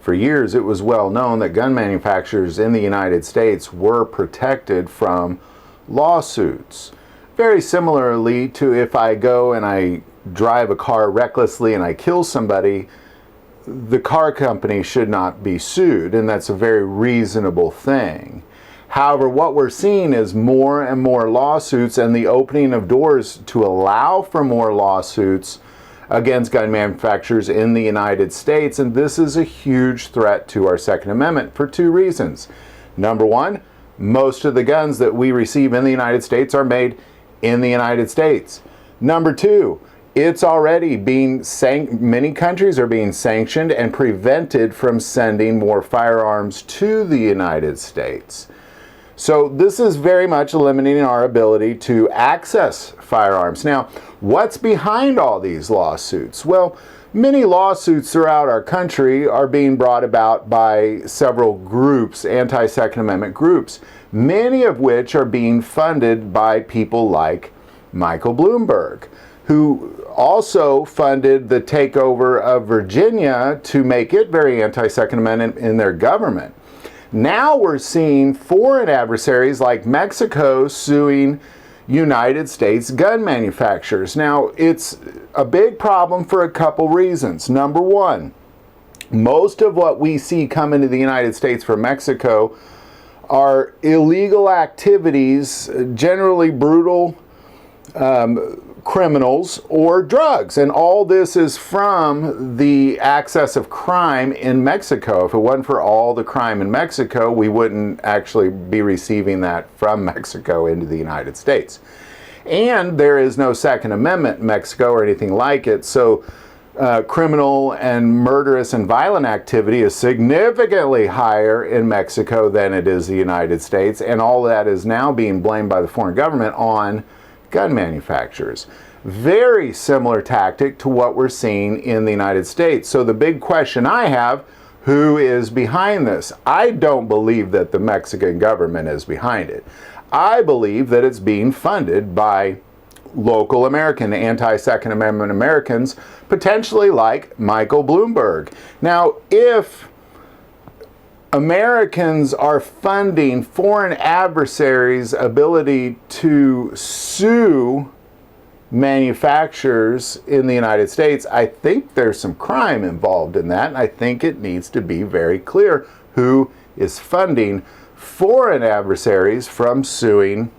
For years, it was well known that gun manufacturers in the United States were protected from lawsuits. Very similarly to if I go and I drive a car recklessly and I kill somebody, the car company should not be sued, and that's a very reasonable thing. However, what we're seeing is more and more lawsuits and the opening of doors to allow for more lawsuits against gun manufacturers in the United States, and this is a huge threat to our Second Amendment for two reasons. Number one, most of the guns that we receive in the United States are made in the United States. Number two, it's already being many countries are being sanctioned and prevented from sending more firearms to the United States. So this is very much limiting our ability to access firearms. Now, what's behind all these lawsuits? Well, many lawsuits throughout our country are being brought about by several groups, anti-Second Amendment groups, many of which are being funded by people like Michael Bloomberg, who also funded the takeover of Virginia to make it very anti-Second Amendment in their government. Now we're seeing foreign adversaries like Mexico suing United States gun manufacturers. Now, it's a big problem for a couple reasons. Number one, most of what we see come into the United States from Mexico are illegal activities, generally brutal criminals or drugs, and all this is from the access of crime in Mexico. If it wasn't for all the crime in Mexico, we wouldn't actually be receiving that from Mexico into the United States. And there is no Second Amendment in Mexico or anything like it, so criminal and murderous and violent activity is significantly higher in Mexico than it is the United States, and all that is now being blamed by the foreign government on gun manufacturers. Very similar tactic to what we're seeing in the United States. So the big question I have, who is behind this? I don't believe that the Mexican government is behind it. I believe that it's being funded by local American, anti-Second Amendment Americans, potentially like Michael Bloomberg. Now, if Americans are funding foreign adversaries' ability to sue manufacturers in the United States, I think there's some crime involved in that, and I think it needs to be very clear who is funding foreign adversaries from suing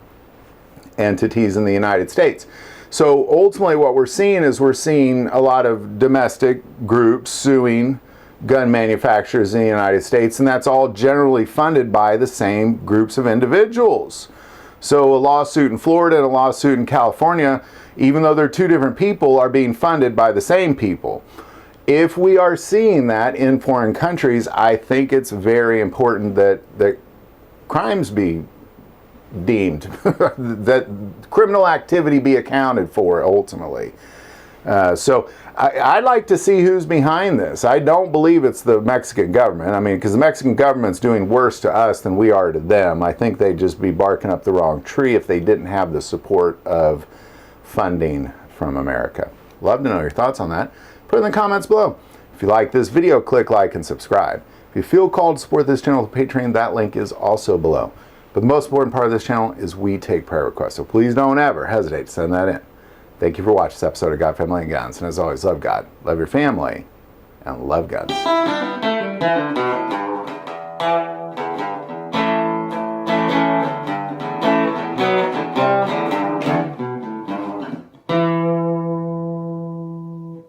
entities in the United States. So ultimately what we're seeing is we're seeing a lot of domestic groups suing gun manufacturers in the United States, and that's all generally funded by the same groups of individuals. So a lawsuit in Florida and a lawsuit in California, even though they're two different people, are being funded by the same people. If we are seeing that in foreign countries, I think it's very important that crimes be deemed, that criminal activity be accounted for ultimately. So I'd like to see who's behind this. I don't believe it's the Mexican government. I mean, because the Mexican government's doing worse to us than we are to them. I think they'd just be barking up the wrong tree if they didn't have the support of funding from America. Love to know your thoughts on that. Put it in the comments below. If you like this video, click like and subscribe. If you feel called to support this channel with Patreon, that link is also below. But the most important part of this channel is we take prayer requests, so please don't ever hesitate to send that in. Thank you for watching this episode of God, Family, and Guns. And as always, love God, love your family, and love guns.